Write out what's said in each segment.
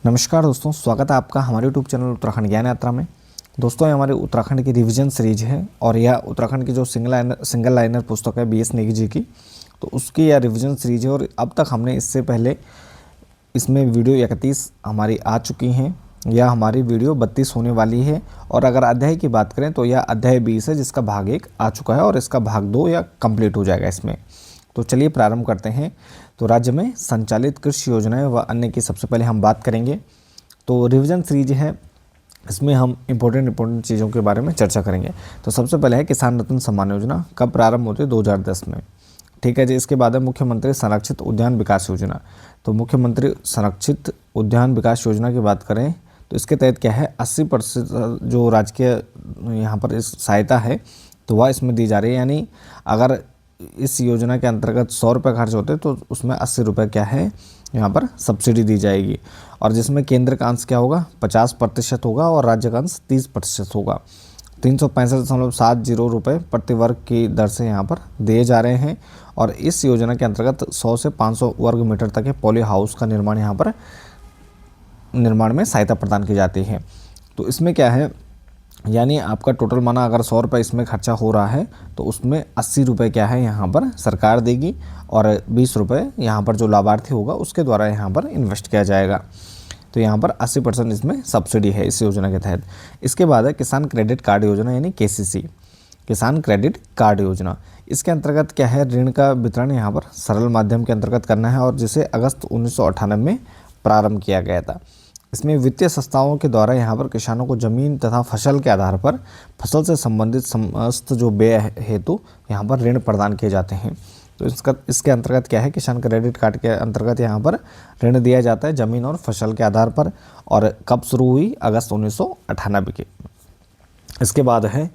नमस्कार दोस्तों, स्वागत है आपका हमारे यूट्यूब चैनल उत्तराखंड ज्ञान यात्रा में। दोस्तों, ये हमारे उत्तराखंड की रिवीजन सीरीज है और यह उत्तराखंड की जो सिंगल लाइनर पुस्तक है BS नेगी जी की, तो उसकी यह रिवीजन सीरीज है। और अब तक हमने इससे पहले इसमें वीडियो 31 हमारी आ चुकी हैं। यह हमारी वीडियो 32 होने वाली है। और अगर अध्याय की बात करें तो यह अध्याय 20 है, जिसका भाग 1 आ चुका है और इसका भाग 2 या कंप्लीट हो जाएगा इसमें। तो चलिए प्रारंभ करते हैं। तो राज्य में संचालित कृषि योजनाएं व अन्य की सबसे पहले हम बात करेंगे। तो रिवीजन सीरीज है, इसमें हम इम्पोर्टेंट चीज़ों के बारे में चर्चा करेंगे। तो सबसे पहले है किसान रत्न सम्मान योजना, कब प्रारंभ होती है? 2010 में। ठीक है जी। इसके बाद है मुख्यमंत्री संरक्षित उद्यान विकास योजना। तो मुख्यमंत्री संरक्षित उद्यान विकास योजना की बात करें तो इसके तहत क्या है, 80% जो राजकीय यहाँ पर इस सहायता है तो वह इसमें दी जा रही है। यानी अगर इस योजना के अंतर्गत 100 रुपये खर्च होते तो उसमें 80 रुपये क्या है यहाँ पर सब्सिडी दी जाएगी। और जिसमें केंद्र का अंश क्या होगा, 50% होगा और राज्य का अंश 30% होगा। 365.70 रुपये प्रति वर्ग की दर से यहाँ पर दिए जा रहे हैं। और इस योजना के अंतर्गत 100 से 500 वर्ग मीटर तक के पॉली हाउस का निर्माण यहाँ पर निर्माण में सहायता प्रदान की जाती है। तो इसमें क्या है, यानी आपका टोटल माना अगर 100 रुपये इसमें खर्चा हो रहा है तो उसमें 80 रुपये क्या है यहाँ पर सरकार देगी और 20 रुपये यहाँ पर जो लाभार्थी होगा उसके द्वारा यहाँ पर इन्वेस्ट किया जाएगा। तो यहाँ पर 80% इसमें सब्सिडी है इस योजना के तहत। इसके बाद है किसान क्रेडिट कार्ड योजना यानी KCC, किसान क्रेडिट कार्ड योजना। इसके अंतर्गत क्या है, ऋण का वितरण यहाँ पर सरल माध्यम के अंतर्गत करना है और जिसे अगस्त 1998 में प्रारंभ किया गया था। इसमें वित्तीय संस्थाओं के द्वारा यहाँ पर किसानों को जमीन तथा फसल के आधार पर फसल से संबंधित समस्त जो व्यय हेतु यहाँ पर ऋण प्रदान किए जाते हैं। तो इसके अंतर्गत क्या है, किसान क्रेडिट कार्ड के अंतर्गत यहाँ पर ऋण दिया जाता है जमीन और फसल के आधार पर। और कब शुरू हुई, अगस्त 1998 के। इसके बाद है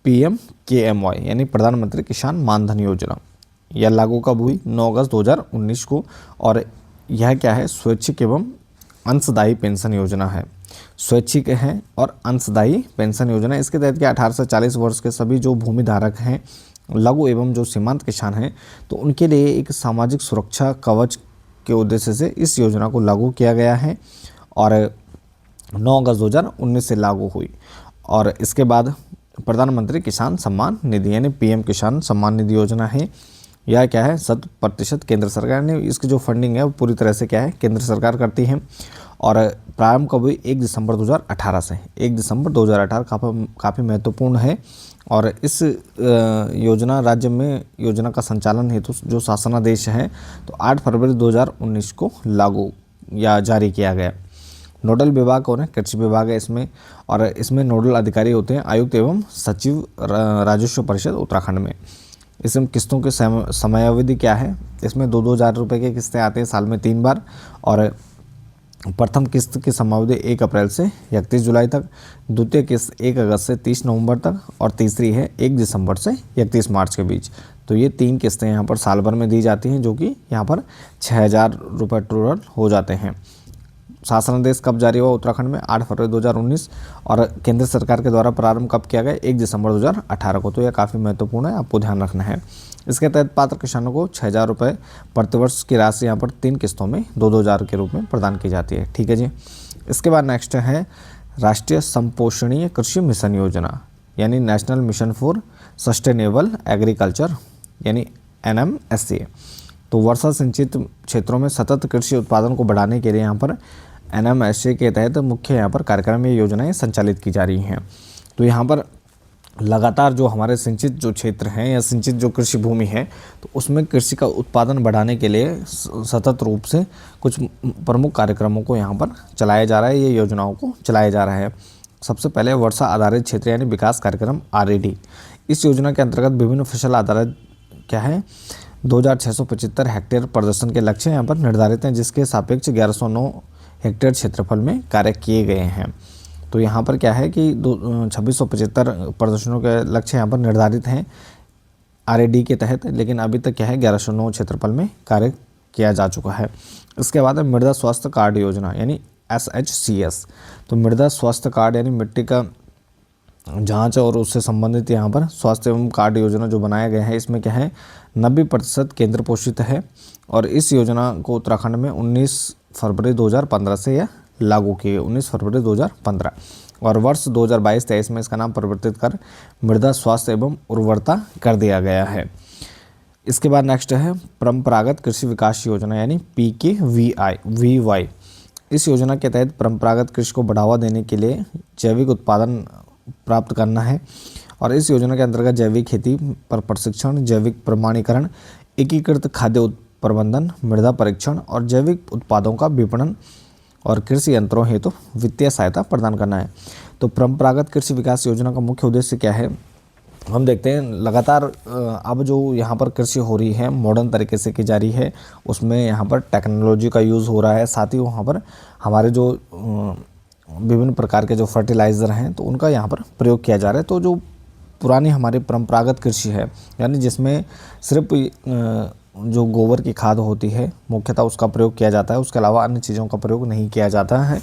PMKMY यानी प्रधानमंत्री किसान मानधन योजना। यह लागू कब हुई, 9 अगस्त 2019 को। और यह क्या है, स्वैच्छिक एवं अंशदायी पेंशन योजना है। स्वैच्छिक है और अंशदायी पेंशन योजना। इसके तहत क्या 18 से 40 वर्ष के सभी जो भूमि धारक हैं, लघु एवं जो सीमांत किसान हैं, तो उनके लिए एक सामाजिक सुरक्षा कवच के उद्देश्य से इस योजना को लागू किया गया है और 9 अगस्त 2019 से लागू हुई। और इसके बाद प्रधानमंत्री किसान सम्मान निधि यानी PM किसान सम्मान निधि योजना है। यह क्या है, 100% केंद्र सरकार ने इसकी जो फंडिंग है वो पूरी तरह से क्या है केंद्र सरकार करती है। और प्रारंभ कब हुई, 1 दिसंबर 2018 से। 1 दिसंबर 2018 काफ़ी महत्वपूर्ण है। और इस योजना राज्य में योजना का संचालन हेतु जो शासनादेश है तो 8 फरवरी 2019 को लागू या जारी किया गया। नोडल विभाग कौन है, कृषि विभाग है इसमें। और इसमें नोडल अधिकारी होते हैं आयुक्त एवं सचिव राजस्व परिषद उत्तराखंड में। इसमें किस्तों की समयावधि क्या है, इसमें 2-2 हज़ार रुपये की किस्तें आती हैं साल में 3 बार। और प्रथम किस्त की समयावधि 1 अप्रैल से 31 जुलाई तक, द्वितीय किस्त 1 अगस्त से 30 नवंबर तक और तीसरी है 1 दिसंबर से 31 मार्च के बीच। तो ये 3 किस्तें यहाँ पर साल भर में दी जाती हैं, जो कि यहाँ पर 6,000 रुपये टोटल हो जाते हैं। शासनादेश कब जारी हुआ उत्तराखंड में, 8 फरवरी 2019। और केंद्र सरकार के द्वारा प्रारंभ कब किया गया, 1 दिसंबर 2018 को। तो यह काफ़ी महत्वपूर्ण है, आपको ध्यान रखना है। इसके तहत पात्र किसानों को 6,000 रुपये प्रतिवर्ष की राशि यहाँ पर 3 किस्तों में 2-2 हज़ार के रूप में प्रदान की जाती है। ठीक है जी। इसके बाद नेक्स्ट है राष्ट्रीय संपोषणीय कृषि मिशन योजना यानी national mission for sustainable agriculture यानी NMSA। तो वर्षा सिंचित क्षेत्रों में सतत कृषि उत्पादन को बढ़ाने के लिए यहाँ पर NMSA के तहत मुख्य यहाँ पर कार्यक्रम या योजनाएं संचालित की जा रही हैं। तो यहाँ पर लगातार जो हमारे सिंचित जो क्षेत्र हैं या सिंचित जो कृषि भूमि है तो उसमें कृषि का उत्पादन बढ़ाने के लिए सतत रूप से कुछ प्रमुख कार्यक्रमों को यहाँ पर चलाया जा रहा है, ये योजनाओं को चलाया जा रहा है। सबसे पहले वर्षा आधारित क्षेत्र यानी विकास कार्यक्रम RAD। इस योजना के अंतर्गत विभिन्न फसल आधारित क्या है 2675 हेक्टेयर प्रदर्शन के लक्ष्य यहाँ पर निर्धारित हैं, जिसके सापेक्ष 1109 हेक्टेयर क्षेत्रफल में कार्य किए गए हैं। तो यहाँ पर क्या है कि 2675 प्रदर्शनों के लक्ष्य यहाँ पर निर्धारित हैं RAD के तहत, लेकिन अभी तक क्या है 1109 क्षेत्रफल में कार्य किया जा चुका है। इसके बाद है मृदा स्वास्थ्य कार्ड योजना यानी SHCS। तो मृदा स्वास्थ्य कार्ड यानी मिट्टी का जांच और उससे संबंधित यहाँ पर स्वास्थ्य एवं कार्ड योजना जो बनाया गया है, इसमें क्या है 90% केंद्र पोषित है। और इस योजना को उत्तराखंड में 19 फरवरी 2015 से यह लागू की गई, 19 फरवरी 2015। और वर्ष 2022-23 में इसका नाम परिवर्तित कर मृदा स्वास्थ्य एवं उर्वरता कर दिया गया है। इसके बाद नेक्स्ट है परंपरागत कृषि विकास योजना यानी PKVY। इस योजना के तहत परंपरागत कृषि को बढ़ावा देने के लिए जैविक उत्पादन प्राप्त करना है। और इस योजना के अंतर्गत जैविक खेती पर प्रशिक्षण, जैविक प्रमाणीकरण, एकीकृत खाद्य प्रबंधन, मृदा परीक्षण और जैविक उत्पादों का विपणन और कृषि यंत्रों हेतु वित्तीय सहायता प्रदान करना है। तो परंपरागत कृषि विकास योजना का मुख्य उद्देश्य क्या है, हम देखते हैं लगातार अब जो यहाँ पर कृषि हो रही है मॉडर्न तरीके से की जा रही है, उसमें यहाँ पर टेक्नोलॉजी का यूज़ हो रहा है, साथ ही वहाँ पर हमारे जो विभिन्न प्रकार के जो फर्टिलाइज़र हैं तो उनका यहाँ पर प्रयोग किया जा रहा है। तो जो पुरानी हमारी परंपरागत कृषि है यानी जिसमें सिर्फ जो गोबर की खाद होती है मुख्यतः उसका प्रयोग किया जाता है, उसके अलावा अन्य चीज़ों का प्रयोग नहीं किया जाता है।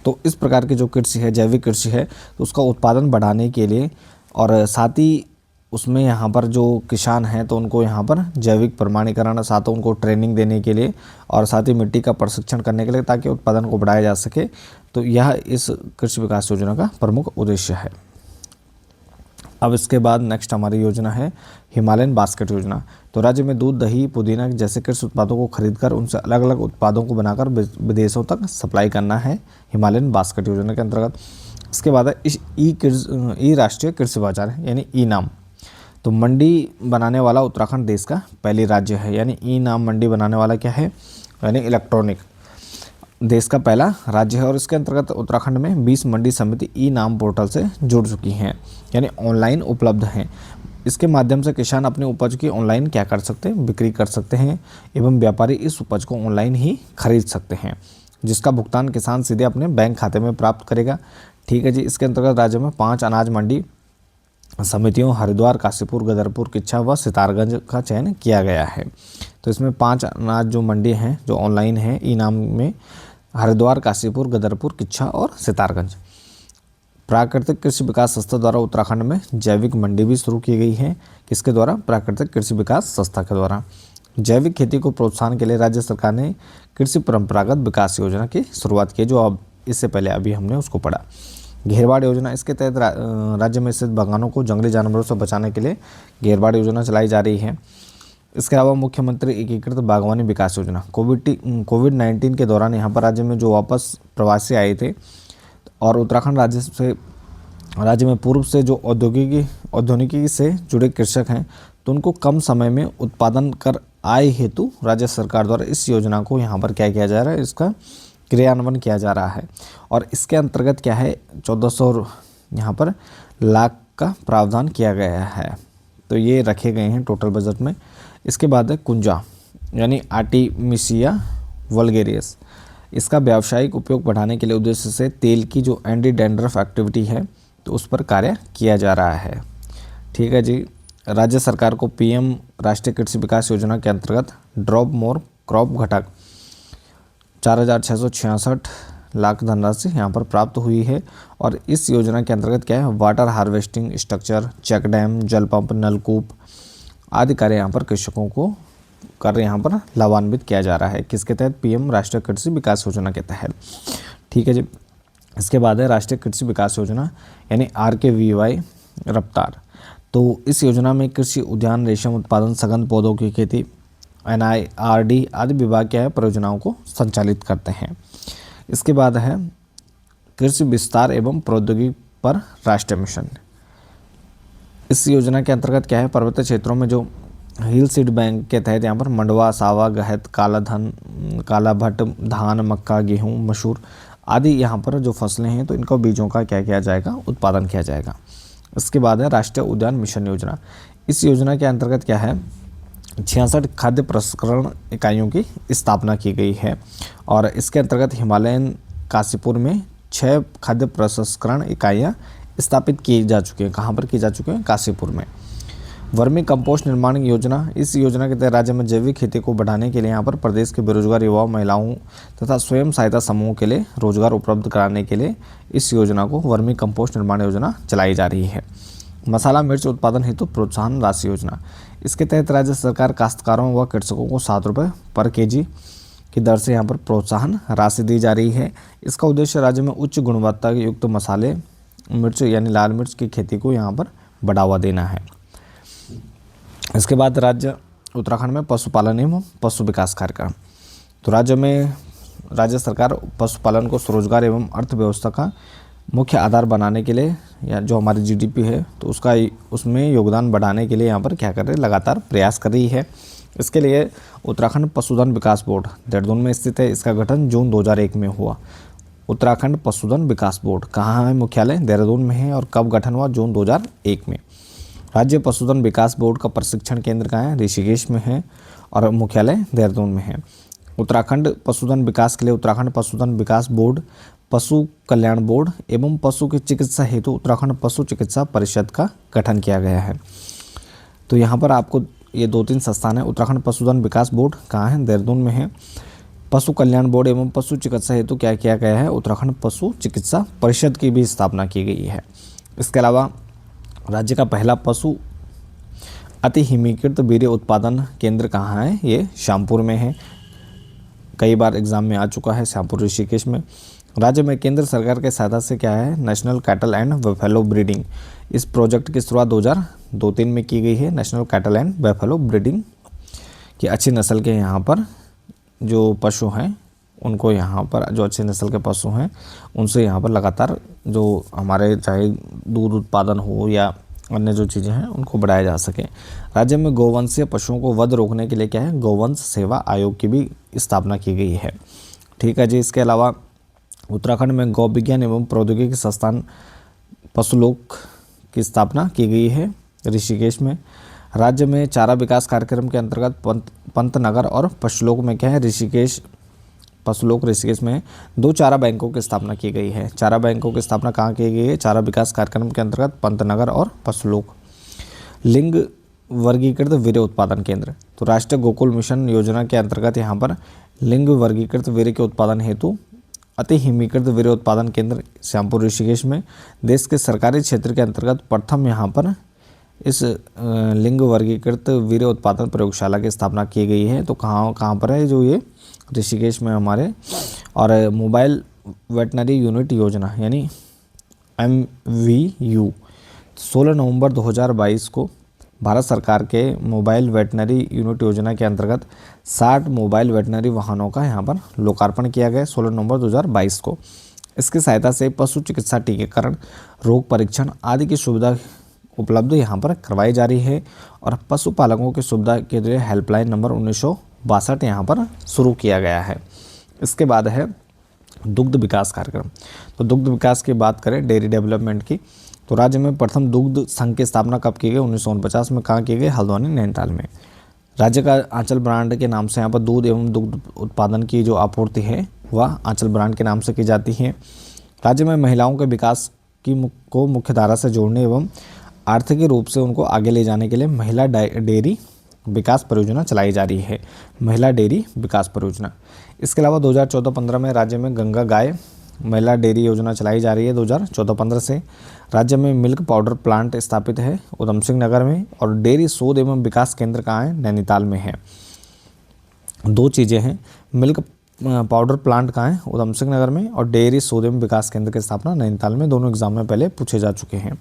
तो इस प्रकार की जो कृषि है, जैविक कृषि है, तो उसका उत्पादन बढ़ाने के लिए और साथ ही उसमें यहाँ पर जो किसान हैं तो उनको यहाँ पर जैविक प्रमाणीकरण, साथ उनको ट्रेनिंग देने के लिए और साथ ही मिट्टी का प्रशिक्षण करने के लिए ताकि उत्पादन को बढ़ाया जा सके। तो यह इस कृषि विकास योजना का प्रमुख उद्देश्य है। अब इसके बाद नेक्स्ट हमारी योजना है हिमालयन बास्केट योजना। तो राज्य में दूध, दही, पुदीना जैसे कृषि उत्पादों को खरीदकर उनसे अलग अलग उत्पादों को बनाकर विदेशों तक सप्लाई करना है हिमालयन बास्केट योजना के अंतर्गत। इसके बाद है ई राष्ट्रीय कृषि बाजार यानी ई नाम। तो मंडी बनाने वाला उत्तराखंड देश का पहली राज्य है, यानी ई नाम मंडी बनाने वाला क्या है, यानी इलेक्ट्रॉनिक देश का पहला राज्य है। और इसके अंतर्गत उत्तराखंड में 20 मंडी समिति ई नाम पोर्टल से जुड़ चुकी हैं, यानी ऑनलाइन उपलब्ध हैं। इसके माध्यम से किसान अपनी उपज की ऑनलाइन क्या कर सकते हैं, बिक्री कर सकते हैं एवं व्यापारी इस उपज को ऑनलाइन ही खरीद सकते हैं, जिसका भुगतान किसान सीधे अपने बैंक खाते में प्राप्त करेगा। ठीक है जी। इसके अंतर्गत राज्य में 5 अनाज मंडी समितियों हरिद्वार, काशीपुर, गदरपुर, किच्छा व सितारगंज का चयन किया गया है। तो इसमें 5 अनाज जो मंडी हैं जो ऑनलाइन हैं ई नाम में, हरिद्वार, काशीपुर, गदरपुर, किच्छा और सितारगंज। प्राकृतिक कृषि विकास संस्था द्वारा उत्तराखंड में जैविक मंडी भी शुरू की गई है। किसके द्वारा? प्राकृतिक कृषि विकास संस्था के द्वारा। जैविक खेती को प्रोत्साहन के लिए राज्य सरकार ने कृषि परंपरागत विकास योजना की शुरुआत की, जो अब इससे पहले अभी हमने उसको पढ़ा। घेरबाड़ योजना, इसके तहत राज्य में स्थित बागानों को जंगली जानवरों से बचाने के लिए घेरबाड़ योजना चलाई जा रही है। इसके अलावा मुख्यमंत्री एकीकृत बागवानी विकास योजना, कोविड-19 के दौरान यहाँ पर राज्य में जो वापस प्रवासी आए थे और उत्तराखंड राज्य में पूर्व से जो औद्योगिकी से जुड़े कृषक हैं तो उनको कम समय में उत्पादन कर आय हेतु राज्य सरकार द्वारा इस योजना को यहाँ पर क्या किया जा रहा है, इसका क्रियान्वयन किया जा रहा है। और इसके अंतर्गत क्या है 1400 यहाँ पर लाख का प्रावधान किया गया है। तो ये रखे गए हैं टोटल बजट में। इसके बाद है कुंजा यानी आर्टिमिसिया वल्गेरियस। इसका व्यावसायिक उपयोग बढ़ाने के लिए उद्देश्य से तेल की जो एंटी डैंड्रफ एक्टिविटी है तो उस पर कार्य किया जा रहा है। ठीक है जी। राज्य सरकार को PM राष्ट्रीय कृषि विकास योजना के अंतर्गत ड्रॉप मोर क्रॉप घटक 4,666 लाख धनराशि यहाँ पर प्राप्त हुई है। और इस योजना के अंतर्गत क्या है, water harvesting structure, check dam, जल पंप, नलकूप आदि कार्य यहाँ पर कृषकों को कर यहाँ पर लाभान्वित किया जा रहा है। किसके तहत? PM राष्ट्रीय कृषि विकास योजना के तहत। ठीक है जी। इसके बाद है राष्ट्रीय कृषि विकास योजना यानी RKVY रफ्तार। तो इस योजना में कृषि, उद्यान, रेशम उत्पादन, सघन पौधों की खेती, NIRD आदि विभाग क्या है परियोजनाओं को संचालित करते हैं। इसके बाद है कृषि विस्तार एवं प्रौद्योगिकी पर राष्ट्रीय मिशन। इस योजना के अंतर्गत क्या है पर्वतीय क्षेत्रों में जो हिल सीड बैंक के तहत यहाँ पर मंडवा, सावा, गहत, काला भट्ट, धान, मक्का, गेहूँ, मसूर आदि यहाँ पर जो फसलें हैं तो इनका बीजों का क्या किया जाएगा, उत्पादन किया जाएगा। इसके बाद है राष्ट्रीय उद्यान मिशन योजना। इस योजना के अंतर्गत क्या है 66 खाद्य प्रसंस्करण इकाइयों की स्थापना की गई है। और इसके अंतर्गत हिमालयन काशीपुर में 6 खाद्य प्रसंस्करण इकाइयाँ स्थापित की जा चुकी हैं। कहाँ पर की जा चुकी हैं? काशीपुर में। वर्मी कंपोस्ट निर्माण योजना, इस योजना के तहत राज्य में जैविक खेती को बढ़ाने के लिए यहाँ पर प्रदेश के बेरोजगार युवाओं, महिलाओं तथा स्वयं सहायता समूहों के लिए रोजगार उपलब्ध कराने के लिए इस योजना को वर्मी कंपोस्ट निर्माण योजना चलाई जा रही है। मसाला मिर्च उत्पादन हेतु प्रोत्साहन राशि योजना, इसके तहत राज्य सरकार काश्तकारों व कृषकों को 7 रुपये पर kg की दर से यहाँ पर प्रोत्साहन राशि दी जा रही है। इसका उद्देश्य राज्य में उच्च गुणवत्ता युक्त मसाले मिर्च यानी लाल मिर्च की खेती को यहाँ पर बढ़ावा देना है। इसके बाद राज्य उत्तराखंड में पशुपालन एवं पशु विकास कार्यक्रम। तो राज्य सरकार पशुपालन को स्वरोजगार एवं अर्थव्यवस्था का मुख्य आधार बनाने के लिए, या जो हमारी जीडीपी है तो उसमें योगदान बढ़ाने के लिए यहाँ पर क्या कर रही है, लगातार प्रयास कर रही है। इसके लिए उत्तराखंड पशुधन विकास बोर्ड देहरादून में स्थित है। इसका गठन जून 2001 में हुआ। उत्तराखंड पशुधन विकास बोर्ड कहाँ है, मुख्यालय देहरादून में है। और कब गठन हुआ, जून 2001 में। राज्य पशुधन विकास बोर्ड का प्रशिक्षण केंद्र कहाँ है, ऋषिकेश में है और मुख्यालय देहरादून में है। उत्तराखंड पशुधन विकास के लिए उत्तराखंड पशुधन विकास बोर्ड, पशु कल्याण बोर्ड एवं पशु की चिकित्सा हेतु उत्तराखंड पशु चिकित्सा परिषद का गठन किया गया है। तो यहाँ पर आपको ये 2-3 संस्थान है। उत्तराखंड पशुधन विकास बोर्ड कहाँ है, देहरादून में है। पशु कल्याण बोर्ड एवं पशु चिकित्सा हेतु क्या किया गया है, उत्तराखंड पशु चिकित्सा परिषद की भी स्थापना की गई है। इसके अलावा राज्य का पहला पशु अति हिमीकृत वीर्य उत्पादन केंद्र कहाँ है, ये श्यामपुर में है। कई बार एग्जाम में आ चुका है, श्यामपुर ऋषिकेश में। राज्य में केंद्र सरकार के सहायता से क्या है, national cattle and buffalo breeding, इस प्रोजेक्ट की शुरुआत 2002-3 में की गई है। National cattle and buffalo breeding की अच्छी नस्ल के यहाँ पर जो पशु हैं उनको, यहाँ पर जो अच्छी नस्ल के पशु हैं उनसे यहाँ पर लगातार जो हमारे चाहे दूध उत्पादन हो या अन्य जो चीज़ें हैं उनको बढ़ाया जा सके। राज्य में गौवंशीय पशुओं को वध रोकने के लिए क्या है, गौवंश सेवा आयोग की भी स्थापना की गई है। ठीक है जी। इसके अलावा उत्तराखंड में गौ विज्ञान एवं प्रौद्योगिकी संस्थान पशुलोक की स्थापना की गई है ऋषिकेश में। राज्य में चारा विकास कार्यक्रम के अंतर्गत पंतनगर और पशुलोक में क्या है, ऋषिकेश पशुलोक ऋषिकेश में 2 चारा बैंकों की स्थापना की गई है। चारा बैंकों की स्थापना कहाँ की गई है, चारा विकास कार्यक्रम के अंतर्गत पंतनगर और पशुलोक। लिंग वर्गीकृत वीर्य उत्पादन केंद्र, तो राष्ट्रीय गोकुल मिशन योजना के अंतर्गत यहाँ पर लिंग वर्गीकृत वीर्य के उत्पादन हेतु अति हिमीकृत वीर्य उत्पादन केंद्र श्यामपुर ऋषिकेश में देश के सरकारी क्षेत्र के अंतर्गत प्रथम यहाँ पर इस लिंग वर्गीकृत वीर्य उत्पादन प्रयोगशाला की स्थापना की गई है। तो कहाँ पर है, जो ये ऋषिकेश में हमारे। और मोबाइल वेटनरी यूनिट योजना यानी MVU 16 नवंबर 2022 को भारत सरकार के मोबाइल वेटनरी यूनिट योजना के अंतर्गत 60 मोबाइल वेटनरी वाहनों का यहाँ पर लोकार्पण किया गया 16 नवंबर 2022 को। इसकी सहायता से पशु चिकित्सा, टीकाकरण, रोग परीक्षण आदि की सुविधा उपलब्ध यहाँ पर करवाई जा रही है। और पशुपालकों की सुविधा के लिए हेल्पलाइन नंबर 1962 यहाँ पर शुरू किया गया है। इसके बाद है दुग्ध विकास कार्यक्रम। तो दुग्ध विकास की बात करें, डेयरी डेवलपमेंट की, तो राज्य में प्रथम दुग्ध संघ की स्थापना कब की गई, 1949 में। कहाँ की गई, हल्द्वानी नैनीताल में। राज्य का आंचल ब्रांड के नाम से यहाँ पर दूध एवं दुग्ध उत्पादन की जो आपूर्ति है वह आंचल ब्रांड के नाम से की जाती है। राज्य में महिलाओं के विकास को मुख्य धारा से जोड़ने एवं आर्थिक रूप से उनको आगे ले जाने के लिए महिला डेयरी विकास परियोजना चलाई जा रही है, महिला डेयरी विकास परियोजना। इसके अलावा 2014-15 में राज्य में गंगा गाय महिला डेयरी योजना चलाई जा रही है। 2014-15 से राज्य में मिल्क पाउडर प्लांट स्थापित है उधम सिंह नगर में। और डेयरी शोध एवं विकास केंद्र कहाँ है, नैनीताल में है। 2 चीज़ें हैं, मिल्क पाउडर प्लांट कहाँ है, उधम सिंह नगर में, और डेयरी शोध एवं विकास केंद्र की स्थापना नैनीताल में। दोनों एग्जाम में पहले पूछे जा चुके हैं।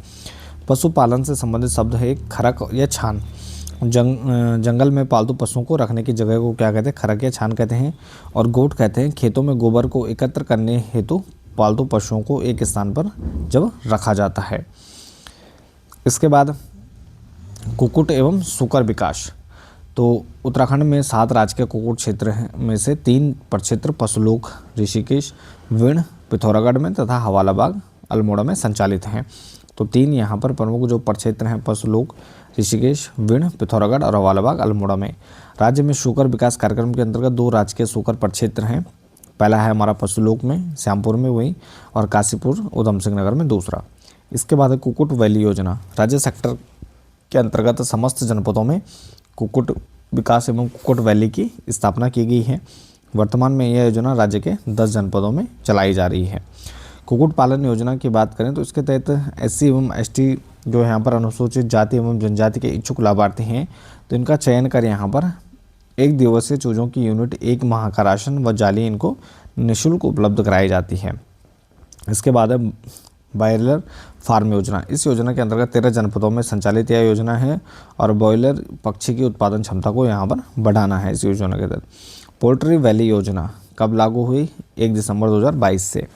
पशुपालन से संबंधित शब्द है खरक या छान। जंगल में पालतू पशुओं को रखने की जगह को क्या कहते हैं, खरक या छान कहते हैं। और गोट कहते हैं खेतों में गोबर को एकत्र करने हेतु पालतू पशुओं को एक स्थान पर जब रखा जाता है। इसके बाद कुक्कुट एवं सूकर विकास। तो उत्तराखंड में 7 राजकीय कुक्कुट क्षेत्र में से 3 प्रक्षेत्र पशुलोक ऋषिकेश, विण, पिथौरागढ़ में तथा हवालाबाग अल्मोड़ा में संचालित हैं। तो 3 यहाँ पर प्रमुख जो प्रक्षेत्र हैं पशुलोक ऋषिकेश, विण, पिथौरागढ़ और हवालाबाग अल्मोड़ा में। राज्य में सूकर विकास कार्यक्रम के अंतर्गत 2 राजकीय सूकर प्रक्षेत्र हैं। पहला है हमारा पशुलोक में श्यामपुर में वही, और काशीपुर उधम सिंह नगर में दूसरा। इसके बाद है कुक्कुट वैली योजना। राज्य सेक्टर के अंतर्गत समस्त जनपदों में कुक्कुट विकास एवं कुक्कुट वैली की स्थापना की गई है। वर्तमान में यह योजना राज्य के 10 जनपदों में चलाई जा रही है। कुक्कुट पालन योजना की बात करें तो इसके तहत SC एवं ST जो यहाँ पर अनुसूचित जाति एवं जनजाति के इच्छुक लाभार्थी हैं तो इनका चयन कर यहाँ पर एक दिवसीय चूजों की यूनिट, एक माह का राशन व जाली इनको निःशुल्क उपलब्ध कराई जाती है। इसके बाद है बॉयलर फार्म योजना। इस योजना के अंतर्गत 13 जनपदों में संचालित यह योजना है और बॉयलर पक्षी की उत्पादन क्षमता को यहाँ पर बढ़ाना है इस योजना के तहत। पोल्ट्री वैली योजना कब लागू हुई? 1 दिसंबर 2022 से।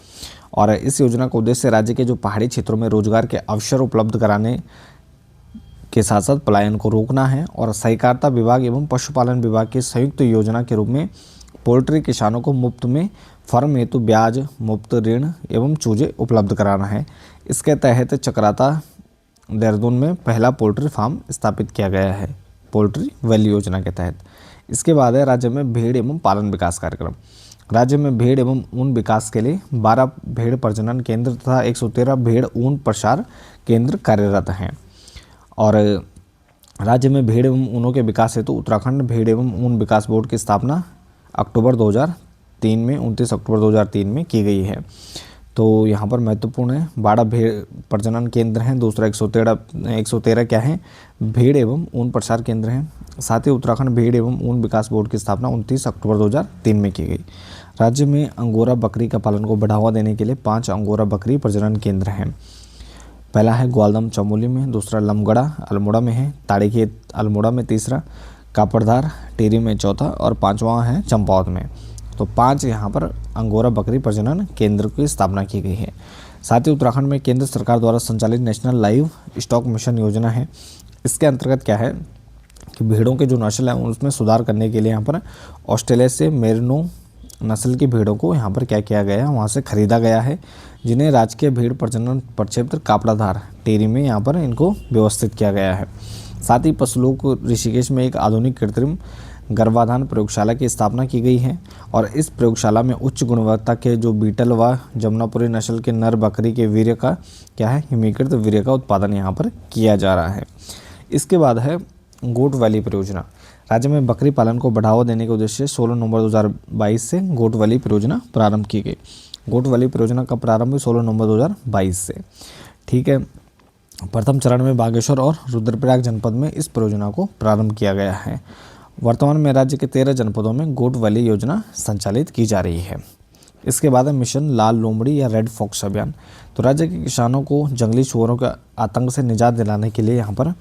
और इस योजना का उद्देश्य राज्य के जो पहाड़ी क्षेत्रों में रोजगार के अवसर उपलब्ध कराने के साथ साथ पलायन को रोकना है और सहकारिता विभाग एवं पशुपालन विभाग की संयुक्त योजना के रूप में पोल्ट्री किसानों को मुफ्त में फर्म हेतु ब्याज मुक्त ऋण एवं चूजे उपलब्ध कराना है। इसके तहत चक्राता देहरादून में पहला पोल्ट्री फार्म स्थापित किया गया है पोल्ट्री वैली योजना के तहत। इसके बाद है राज्य में भेड़ एवं पालन विकास कार्यक्रम। राज्य में भेड़ एवं ऊन विकास के लिए 12 भेड़ प्रजनन केंद्र तथा 113 भेड़ ऊन प्रसार केंद्र कार्यरत हैं। और राज्य में भेड़ एवं ऊनों के विकास हेतु उत्तराखंड भेड़ एवं ऊन विकास बोर्ड की स्थापना अक्टूबर 2003 में 29 अक्टूबर 2003 में की गई है। तो यहाँ पर महत्वपूर्ण है 12 भेड़ प्रजनन केंद्र हैं, दूसरा 113 क्या है भेड़ एवं ऊन प्रसार केंद्र हैं। साथ ही उत्तराखंड भेड़ एवं ऊन विकास बोर्ड की स्थापना 29 अक्टूबर 2003 में की गई। राज्य में अंगोरा बकरी का पालन को बढ़ावा देने के लिए 5 अंगोरा बकरी प्रजनन केंद्र हैं। पहला है ग्वालदम चमोली में, दूसरा लमगड़ा अल्मोड़ा में है, ताड़ीखेत अल्मोड़ा में तीसरा, कापड़धार टिहरी में चौथा और 5वां है चंपावत में। तो 5 यहाँ पर अंगोरा बकरी प्रजनन केंद्र की स्थापना की गई है। साथ ही उत्तराखंड में केंद्र सरकार द्वारा संचालित नेशनल लाइव स्टॉक मिशन योजना है। इसके अंतर्गत क्या है कि भेड़ों के जो नस्ल है उसमें सुधार करने के लिए यहाँ पर ऑस्ट्रेलिया से मेरिनो नस्ल की भेड़ों को यहाँ पर क्या किया गया है, वहाँ से खरीदा गया है, जिन्हें राजकीय भेड़ प्रजनन प्रक्षेत्र कापड़ाधार टिहरी में यहाँ पर इनको व्यवस्थित किया गया है। साथ ही पशुलोक ऋषिकेश में एक आधुनिक कृत्रिम गर्भाधान प्रयोगशाला की स्थापना की गई है और इस प्रयोगशाला में उच्च गुणवत्ता के जो बीटल व जमुनापुरी नस्ल के नर बकरी के वीर्य का क्या है हिमीकृत वीर्य का उत्पादन यहाँ पर किया जा रहा है। इसके बाद है गोट वैली परियोजना। राज्य में बकरी पालन को बढ़ावा देने के उद्देश्य से 16 नवंबर 2022 से गोट वैली परियोजना प्रारंभ की गई। गोट वैली परियोजना का प्रारंभ 16 नवंबर 2022 से। ठीक है, प्रथम चरण में बागेश्वर और रुद्रप्रयाग जनपद में इस परियोजना को प्रारंभ किया गया है। वर्तमान में राज्य के 13 जनपदों में गोट वैली योजना संचालित की जा रही है। इसके बाद है मिशन लाल लोमड़ी या रेड फॉक्स अभियान। तो राज्य के किसानों को जंगली सुअरों के आतंक से निजात दिलाने के लिए यहाँ पर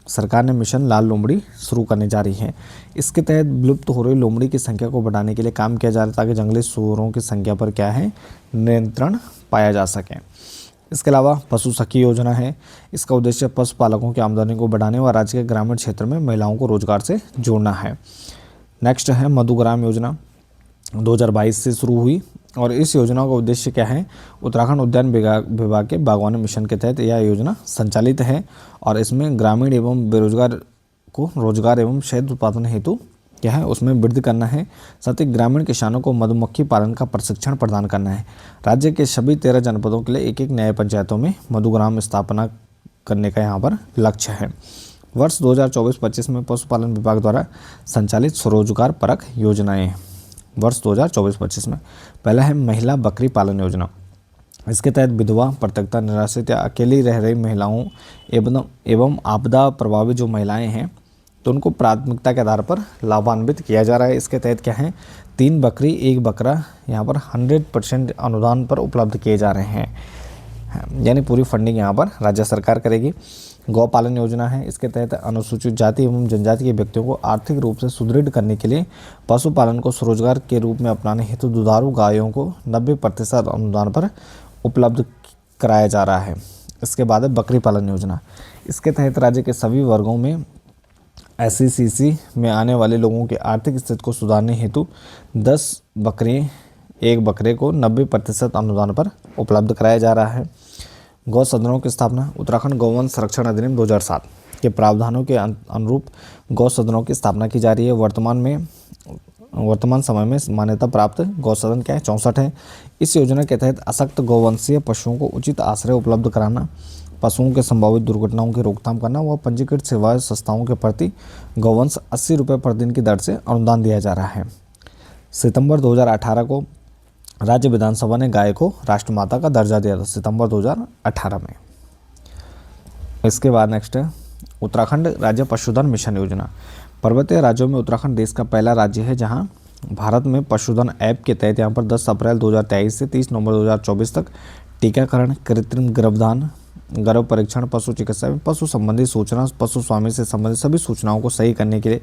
सरकार ने मिशन लाल लोमड़ी शुरू करने जा रही है। इसके तहत विलुप्त हो रही लोमड़ी की संख्या को बढ़ाने के लिए काम किया जा रहा है ताकि जंगली सुअरों की संख्या पर क्या है नियंत्रण पाया जा सके। इसके अलावा पशु सखी योजना है। इसका उद्देश्य पशुपालकों की आमदनी को बढ़ाने व राज्य के ग्रामीण क्षेत्र में महिलाओं को रोजगार से जोड़ना है। नेक्स्ट है मधुग्राम योजना, 2022 से शुरू हुई और इस योजना का उद्देश्य क्या है, उत्तराखंड उद्यान विभाग के बागवानी मिशन के तहत यह योजना संचालित है और इसमें ग्रामीण एवं बेरोजगार को रोजगार एवं शहद उत्पादन हेतु क्या है उसमें वृद्धि करना है। साथ ही ग्रामीण किसानों को मधुमक्खी पालन का प्रशिक्षण प्रदान करना है। राज्य के सभी 13 जनपदों के लिए एक एक न्याय पंचायतों में मधुग्राम स्थापना करने का यहाँ पर लक्ष्य है। वर्ष 2024-25 में पशुपालन विभाग द्वारा संचालित स्वरोजगार परक योजनाएं। वर्ष 2024-25 में पहला है महिला बकरी पालन योजना। इसके तहत विधवा, परित्यक्ता, निराश्रित या अकेली रह रही महिलाओं एवं आपदा प्रभावित जो महिलाएं हैं तो उनको प्राथमिकता के आधार पर लाभान्वित किया जा रहा है। इसके तहत क्या है 3 बकरी 1 बकरा यहाँ पर 100% अनुदान पर उपलब्ध किए जा रहे हैं, यानी पूरी फंडिंग यहाँ पर राज्य सरकार करेगी। गौपालन योजना है। इसके तहत अनुसूचित जाति एवं जनजाति के व्यक्तियों को आर्थिक रूप से सुदृढ़ करने के लिए पशुपालन को स्वरोजगार के रूप में अपनाने हेतु दुधारू गायों को 90% अनुदान पर उपलब्ध कराया जा रहा है। इसके बाद है बकरी पालन योजना। इसके तहत राज्य के सभी वर्गों में SECC में आने वाले लोगों की आर्थिक स्थिति को सुधारने हेतु 10 बकरी 1 बकरे को 90% अनुदान पर उपलब्ध कराया जा रहा है। गौ सदनों की स्थापना। उत्तराखंड गौवंश संरक्षण अधिनियम 2007 के प्रावधानों के अनुरूप गौ सदनों की स्थापना की जा रही है। वर्तमान समय में मान्यता प्राप्त गौ सदन क्या है 64 है। इस योजना के तहत असक्त गौवंशीय पशुओं को उचित आश्रय उपलब्ध कराना, पशुओं के संभावित दुर्घटनाओं की रोकथाम करना व पंजीकृत सेवा संस्थाओं के प्रति गौवंश 80 रुपये पर दिन की दर से अनुदान दिया जा रहा है। सितंबर 2018 को राज्य विधानसभा ने गाय को राष्ट्रमाता का दर्जा दिया था, सितंबर 2018 में। इसके बाद नेक्स्ट है उत्तराखंड राज्य पशुधन मिशन योजना। पर्वतीय राज्यों में उत्तराखंड देश का पहला राज्य है जहां भारत में पशुधन ऐप के तहत यहाँ पर 10 अप्रैल 2023 से 30 नवंबर 2024 तक टीकाकरण, कृत्रिम गर्भधान, गर्भ परीक्षण, पशु चिकित्सा एवं पशु संबंधी सूचना, पशु स्वामी से संबंधित सभी सूचनाओं को सही करने के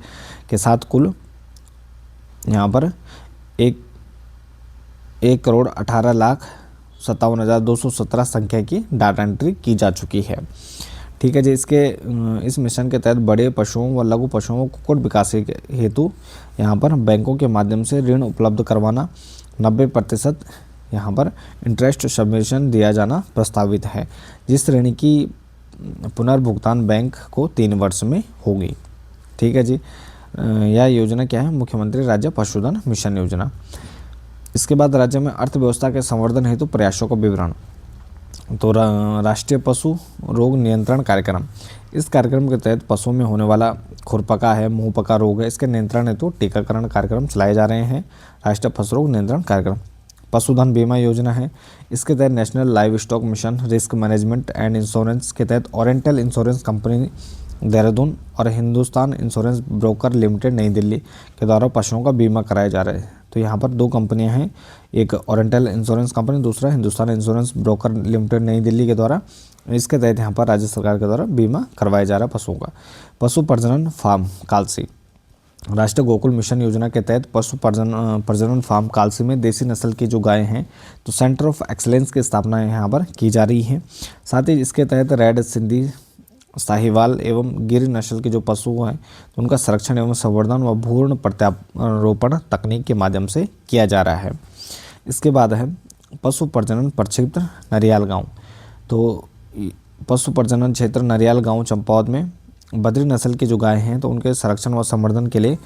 साथ कुल यहाँ पर 1,18,57,217 संख्या की डाटा एंट्री की जा चुकी है। ठीक है जी। इस मिशन के तहत बड़े पशुओं व लघु पशुओं को कुक्कुट विकास हेतु यहाँ पर बैंकों के माध्यम से ऋण उपलब्ध करवाना, 90% यहाँ पर इंटरेस्ट सबवेंशन दिया जाना प्रस्तावित है, जिस ऋण की पुनर्भुगतान बैंक को 3 वर्ष में होगी। ठीक है जी। यह योजना क्या है? मुख्यमंत्री राज्य पशुधन मिशन योजना। इसके बाद राज्य में अर्थव्यवस्था के संवर्धन हेतु प्रयासों का विवरण। तो राष्ट्रीय पशु रोग नियंत्रण कार्यक्रम, इस कार्यक्रम के तहत पशुओं में होने वाला खुरपका है, मुंहपका रोग है, इसके नियंत्रण हेतु टीकाकरण कार्यक्रम चलाए जा रहे हैं। राष्ट्रीय पशु रोग नियंत्रण कार्यक्रम। पशुधन बीमा योजना है, इसके तहत national live stock mission risk management and insurance के तहत ओरिएंटल इंश्योरेंस कंपनी देहरादून और हिंदुस्तान इंश्योरेंस ब्रोकर लिमिटेड नई दिल्ली के द्वारा पशुओं का बीमा कराया जा रहा है। तो यहाँ पर 2 कंपनियाँ हैं, एक ओरिएंटल इंश्योरेंस कंपनी, दूसरा हिंदुस्तान इंश्योरेंस ब्रोकर लिमिटेड नई दिल्ली के द्वारा। इसके तहत यहाँ पर राज्य सरकार के द्वारा बीमा करवाया जा रहा है पशुओं का। पशु प्रजनन फार्म कालसी, राष्ट्रीय गोकुल मिशन योजना के तहत पशु प्रजनन फार्म कालसी में देसी नस्ल की जो गायें हैं तो सेंटर ऑफ एक्सीलेंस की स्थापना यहाँ पर की जा रही है। साथ ही इसके तहत रेड सिंधी, साहिवाल एवं गिर नस्ल के जो पशु हैं तो उनका संरक्षण एवं संवर्धन व भ्रूण प्रत्यारोपण तकनीक के माध्यम से किया जा रहा है। इसके बाद है पशु प्रजनन प्रक्षेत्र नरियाल गांव। तो पशु प्रजनन क्षेत्र नरियाल गांव चंपावत में बद्री नस्ल की जो गाय हैं तो उनके संरक्षण व संवर्धन के लिए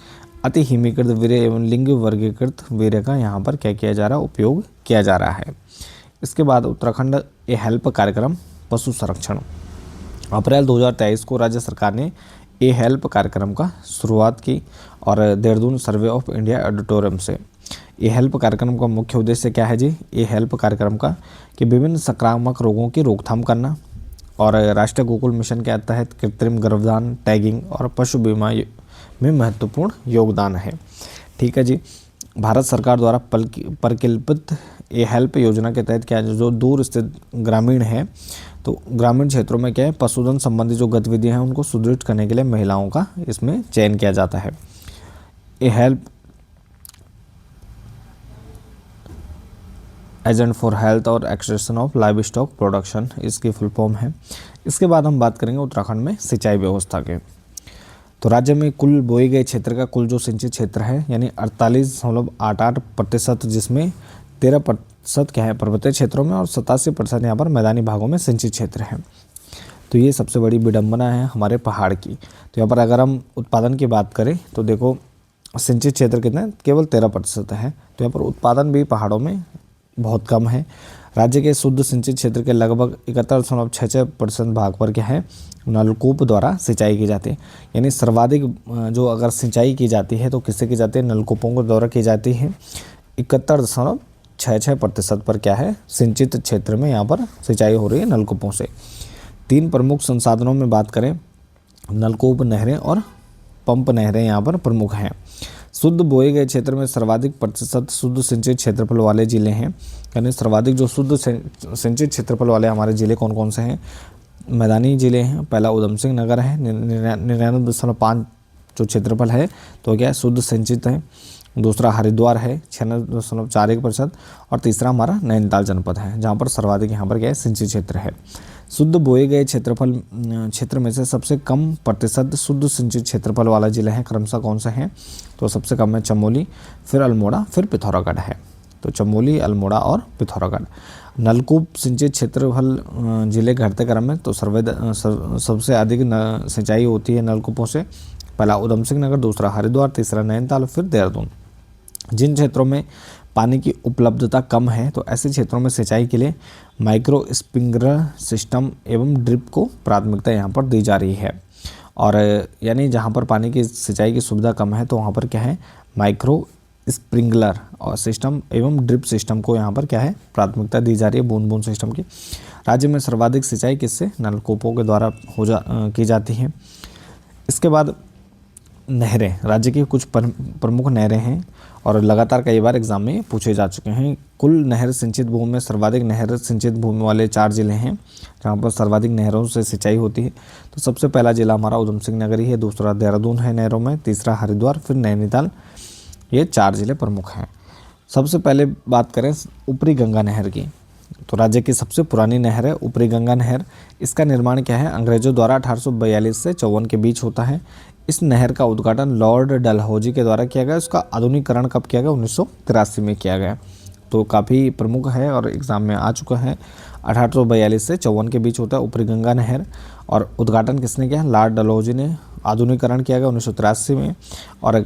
अति हिमीकृत वीर्य एवं लिंग वर्गीकृत वीर्य का यहाँ पर क्या किया जा रहा है? उपयोग किया जा रहा है। इसके बाद उत्तराखंड ए हेल्प कार्यक्रम पशु संरक्षण। अप्रैल 2023 को राज्य सरकार ने ए हेल्प कार्यक्रम का शुरुआत की और Dehradun survey of India auditorium से। ए हेल्प कार्यक्रम का मुख्य उद्देश्य क्या है जी? ए हेल्प कार्यक्रम का कि विभिन्न संक्रामक रोगों की रोकथाम करना और राष्ट्रीय गोकुल मिशन के तहत कृत्रिम गर्भधान, टैगिंग और पशु बीमा में महत्वपूर्ण योगदान है। ठीक है जी। भारत सरकार द्वारा परिकल्पित ए हेल्प योजना के तहत क्या जो दूर स्थित ग्रामीण है तो ग्रामीण क्षेत्रों में क्या है पशुधन संबंधी जो गतिविधियां हैं उनको सुदृढ़ करने के लिए महिलाओं का इसमें चयन किया जाता है। ए हेल्प एजेंट फॉर हेल्थ और extension of live stock production इसकी फुल फॉर्म है। इसके बाद हम बात करेंगे उत्तराखंड में सिंचाई व्यवस्था के। तो राज्य में कुल बोए गए क्षेत्र का कुल जो सिंचित क्षेत्र है यानी 48.88%, जिसमें 13% क्या है पर्वतीय क्षेत्रों में और 87% यहाँ पर मैदानी भागों में सिंचित क्षेत्र है। तो ये सबसे बड़ी विडंबना है हमारे पहाड़ की। तो यहाँ पर अगर हम उत्पादन की बात करें तो देखो सिंचित क्षेत्र कितना है? केवल 13% है। तो यहाँ पर उत्पादन भी पहाड़ों में बहुत कम है। राज्य के शुद्ध सिंचित क्षेत्र के लगभग 71.66% भाग पर क्या है नलकूप द्वारा सिंचाई की जाती है। यानी सर्वाधिक जो अगर सिंचाई की जाती है तो किससे की जाती है? नलकूपों के द्वारा की जाती है। 71.66% पर क्या है सिंचित क्षेत्र में यहाँ पर सिंचाई हो रही है नलकूपों से। 3 प्रमुख संसाधनों में बात करें नलकूप, नहरें और पंप नहरें यहाँ पर प्रमुख हैं। शुद्ध बोए गए क्षेत्र में सर्वाधिक प्रतिशत शुद्ध सिंचित क्षेत्रफल वाले जिले हैं। यानी सर्वाधिक जो शुद्ध सिंचित क्षेत्रफल वाले हमारे जिले कौन कौन से हैं? मैदानी जिले हैं। पहला उधम सिंह नगर है 99.5 जो क्षेत्रफल है तो क्या शुद्ध सिंचित है। दूसरा हरिद्वार है 96.41% और तीसरा हमारा नैनीताल जनपद है जहाँ पर सर्वाधिक यहाँ पर क्या है सिंचित क्षेत्र है। शुद्ध बोए गए क्षेत्र में से सबसे कम प्रतिशत शुद्ध सिंचित क्षेत्रफल वाला जिला है क्रमशः कौन सा है? तो सबसे कम है चमोली, फिर अल्मोड़ा, फिर पिथौरागढ़ है। तो चमोली, अल्मोड़ा और पिथौरागढ़। नलकूप सिंचित क्षेत्रफल जिले घटते क्रम में तो सबसे अधिक सिंचाई होती है नलकूपों से। पहला उधम सिंह नगर, दूसरा हरिद्वार, तीसरा नैनीताल, फिर देहरादून। जिन क्षेत्रों में पानी की उपलब्धता कम है तो ऐसे क्षेत्रों में सिंचाई के लिए माइक्रो स्प्रिंकलर सिस्टम एवं ड्रिप को प्राथमिकता यहाँ पर दी जा रही है। और यानी जहाँ पर पानी की सिंचाई की सुविधा कम है तो वहाँ पर क्या है माइक्रो स्प्रिंकलर और सिस्टम एवं ड्रिप सिस्टम को यहाँ पर क्या है प्राथमिकता दी जा रही है, बूंद बूंद सिस्टम की। राज्य में सर्वाधिक सिंचाई किससे? नलकूपों के द्वारा की जाती है। इसके बाद नहरें, राज्य की कुछ प्रमुख नहरें हैं और लगातार कई बार एग्जाम में पूछे जा चुके हैं। कुल नहर सिंचित भूमि में सर्वाधिक नहर सिंचित भूमि वाले 4 जिले हैं जहाँ पर सर्वाधिक नहरों से सिंचाई होती है। तो सबसे पहला जिला हमारा उधम सिंह नगर ही है, दूसरा देहरादून है नहरों में, तीसरा हरिद्वार, फिर नैनीताल। ये 4 जिले प्रमुख हैं। सबसे पहले बात करें ऊपरी गंगा नहर की, तो राज्य की सबसे पुरानी नहर है ऊपरी गंगा नहर। इसका निर्माण क्या है, अंग्रेजों द्वारा 1842 से 54 के बीच होता है। इस नहर का उद्घाटन लॉर्ड डलहौजी के द्वारा किया गया। इसका आधुनिकीकरण कब किया गया, 1983 में किया गया। तो काफ़ी प्रमुख है और एग्ज़ाम में आ चुका है। 1842 से 54 के बीच होता है ऊपरी गंगा नहर, और उद्घाटन किसने किया, लॉर्ड डलहौजी ने। आधुनिकीकरण किया गया 1983 में, और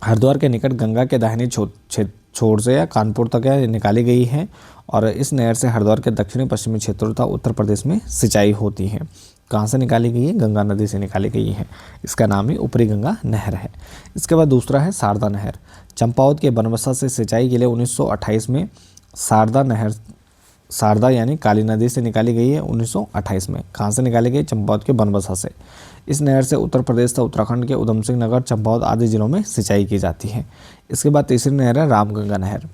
हरिद्वार के निकट गंगा के दाहिनी छोर से या कानपुर तक निकाली गई है, और इस नहर से हरिद्वार के दक्षिणी पश्चिमी क्षेत्रों तथा उत्तर प्रदेश में सिंचाई होती है। कहाँ से निकाली गई है, गंगा नदी से निकाली गई है। इसका नाम ही ऊपरी गंगा नहर है। इसके बाद दूसरा है शारदा नहर। चंपावत के बनबसा से सिंचाई के लिए 1928 में शारदा नहर, शारदा यानी काली नदी से निकाली गई है 1928 में। कहाँ से निकाली गई, चंपावत के बनबसा से। इस नहर से उत्तर प्रदेश तथा उत्तराखंड के उधम सिंह नगर, चंपावत आदि जिलों में सिंचाई की जाती है। इसके बाद तीसरी नहर है रामगंगा नहर।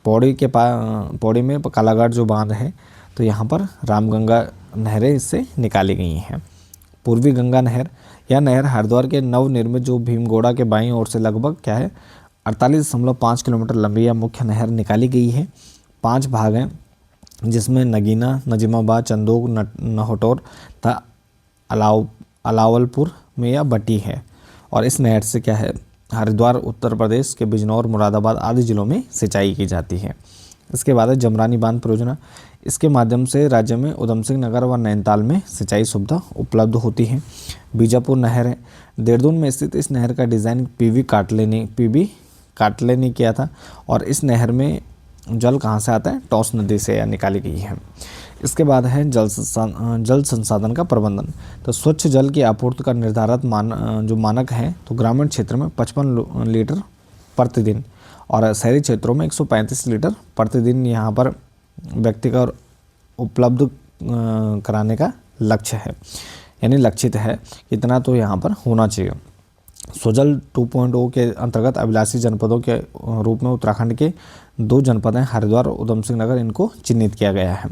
पौड़ी में कालाघाट जो बांध है, तो यहाँ पर रामगंगा नहरें इससे निकाली गई हैं। पूर्वी गंगा नहर, यह नहर हरिद्वार के नवनिर्मित जो भीमगोड़ा के बाईं ओर से लगभग 48.5 किलोमीटर लंबी यह मुख्य नहर निकाली गई है। 5 भाग हैं, जिसमें नगीना, नजीमाबाद, चंदोक, नहटौर तथा अलावलपुर में यह बटी है। और इस नहर से क्या है, हरिद्वार उत्तर प्रदेश के बिजनौर, मुरादाबाद आदि जिलों में सिंचाई की जाती है। इसके बाद है जमरानी बांध परियोजना। इसके माध्यम से राज्य में उधम सिंह नगर व नैनीताल में सिंचाई सुविधा उपलब्ध होती है। बीजापुर नहर है। देहरादून में स्थित इस नहर का डिज़ाइन पीवी काटले ने किया था, और इस नहर में जल कहाँ से आता है, टॉस नदी से निकाली गई है। इसके बाद है जल संसाधन का प्रबंधन। तो स्वच्छ जल की आपूर्ति का निर्धारित जो मानक है, तो ग्रामीण क्षेत्र में 55 लीटर प्रतिदिन और शहरी क्षेत्रों में 135 लीटर प्रतिदिन यहाँ पर व्यक्ति का उपलब्ध कराने का लक्ष्य है, यानी लक्षित है इतना तो यहाँ पर होना चाहिए। स्वजल 2.0 के अंतर्गत अभिलाषी जनपदों के रूप में उत्तराखंड के 2 जनपद हैं, हरिद्वार और उधम सिंह नगर, इनको चिन्हित किया गया है।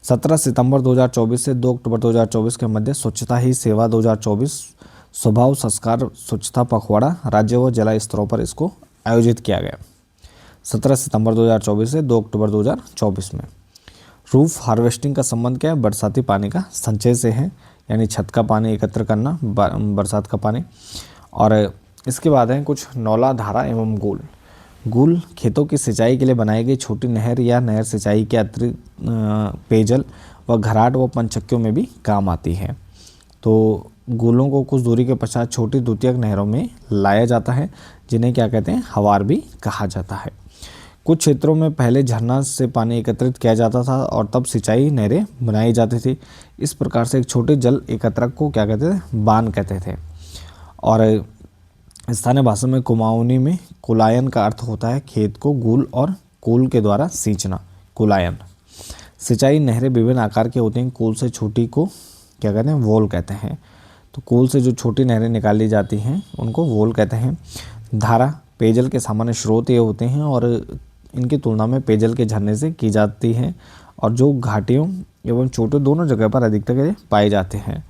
17 सितंबर 2024 से 2 अक्टूबर 2024 के मध्य स्वच्छता ही सेवा 2024 स्वभाव संस्कार स्वच्छता पखवाड़ा राज्य व जिला स्तरों पर इसको आयोजित किया गया। 17 सितंबर 2024 से 2 अक्टूबर 2024 में। रूफ हार्वेस्टिंग का संबंध क्या है, बरसाती पानी का संचय से है, यानी छत का पानी एकत्र करना, बरसात का पानी। और इसके बाद है कुछ नौला, धारा एवं गूल खेतों की सिंचाई के लिए बनाई गई छोटी नहर या नहर सिंचाई के अतिरिक्त पेयजल व घराट व पंचक्कियों में भी काम आती है। तो गूलों को कुछ दूरी के पश्चात छोटी द्वितीयक नहरों में लाया जाता है, जिन्हें क्या कहते हैं, हवार भी कहा जाता है। कुछ क्षेत्रों में पहले झरना से पानी एकत्रित किया जाता था और तब सिंचाई नहरें बनाई जाती थी। इस प्रकार से एक छोटे जल एकत्रक को क्या कहते थे, बांध कहते थे। और स्थानीय भाषा में कुमाऊनी में कुलायन का अर्थ होता है खेत को गूल और कूल के द्वारा सींचना, कुलायन। सिंचाई नहरें विभिन्न आकार की होती हैं। कूल से छोटी को क्या कहते हैं, वोल कहते हैं। तो कूल से जो छोटी नहरें निकाली जाती हैं उनको वोल कहते हैं। धारा पेयजल के सामान्य स्रोत ये होते हैं और इनकी तुलना में पेयजल के झरने से की जाती है, और जो घाटियों एवं चोटियों दोनों जगह पर अधिकतर पाए जाते हैं।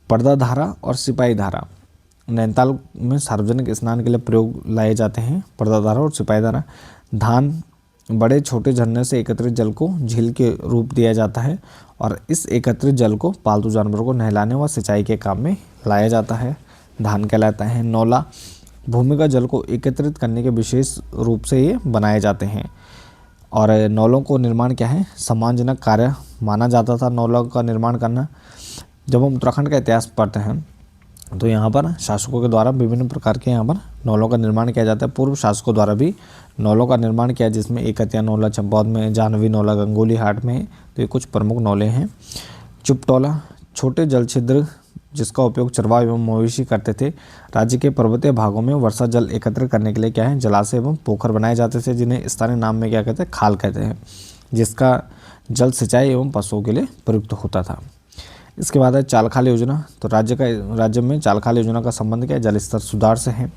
पर्दा धारा और सिपाही धारा नैनीताल में सार्वजनिक स्नान के लिए प्रयोग लाए जाते हैं। पर्दा धारा और सिपाही धारा। धान बड़े छोटे झरने से एकत्रित जल को झील के रूप दिया जाता है, और इस एकत्रित जल को पालतू जानवरों को नहलाने व सिंचाई के काम में लाया जाता है। धान कहलाता है। नौला भूमिगत जल को एकत्रित करने के विशेष रूप से ये बनाए जाते हैं, और नौलों को निर्माण क्या है, सम्मानजनक कार्य माना जाता था नौलों का निर्माण करना। जब हम उत्तराखंड का इतिहास पढ़ते हैं तो यहाँ पर शासकों के द्वारा विभिन्न प्रकार के यहाँ पर नौलों का निर्माण किया जाता है। पूर्व शासकों द्वारा भी नौलों का निर्माण किया, जिसमें एकतिया नौला चंपावत में, जानवी नौला गंगोली हाट में। तो ये कुछ प्रमुख नौले हैं। चुपटौला छोटे जल छिद्र जिसका उपयोग चरवाह एवं मवेशी करते थे। राज्य के पर्वतीय भागों में वर्षा जल एकत्र करने के लिए क्या है, जलाशय एवं पोखर बनाए जाते थे, जिन्हें स्थानीय नाम में क्या कहते हैं, खाल कहते हैं, जिसका जल सिंचाई एवं पशुओं के लिए प्रयुक्त होता था। इसके बाद है चाल खाल योजना। तो राज्य में चाल खाल योजना का संबंध क्या है? जल स्तर सुधार से है।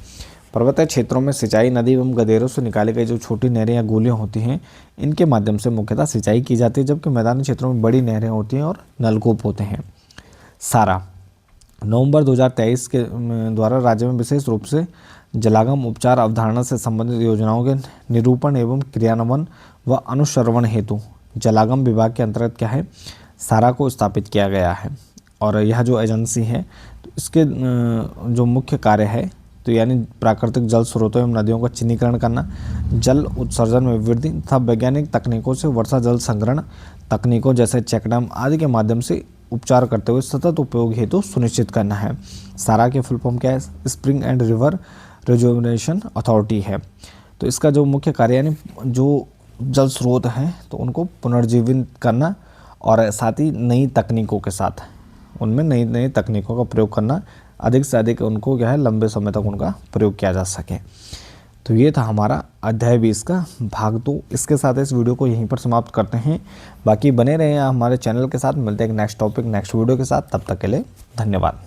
पर्वतीय क्षेत्रों में सिंचाई नदी एवं गदेरों से निकाली गई जो छोटी नहरें या गोलियां होती हैं, इनके माध्यम से मुख्यतः सिंचाई की जाती है, जबकि मैदानी क्षेत्रों में बड़ी नहरें होती हैं और नलकूप होते हैं। सारा नवंबर 2023 के द्वारा राज्य में विशेष रूप से जलागम उपचार अवधारणा से संबंधित योजनाओं के निरूपण एवं क्रियान्वयन व अनुश्रवण हेतु जलागम विभाग के अंतर्गत क्या है? सारा को स्थापित किया गया है। और यह जो एजेंसी है तो इसके जो मुख्य कार्य है तो यानी प्राकृतिक जल स्रोतों एवं नदियों का चिन्हीकरण करना, जल उत्सर्जन में वृद्धि तथा वैज्ञानिक तकनीकों से वर्षा जल संग्रहण तकनीकों जैसे चेक डैम आदि के माध्यम से उपचार करते हुए सतत उपयोग हेतु सुनिश्चित करना है। सारा के फुल फॉर्म क्या है? Spring and river rejuvenation authority है। तो इसका जो मुख्य कार्य यानी जो जल स्रोत हैं तो उनको पुनर्जीवित करना और साथ ही नई तकनीकों के साथ उनमें नई नई तकनीकों का प्रयोग करना, अधिक से अधिक उनको क्या है लंबे समय तक उनका प्रयोग किया जा सके। तो ये था हमारा अध्याय 20 का भाग 2। इसके साथ इस वीडियो को यहीं पर समाप्त करते हैं। बाकी बने रहें हमारे चैनल के साथ। मिलते हैं एक नेक्स्ट टॉपिक नेक्स्ट वीडियो के साथ। तब तक के लिए धन्यवाद।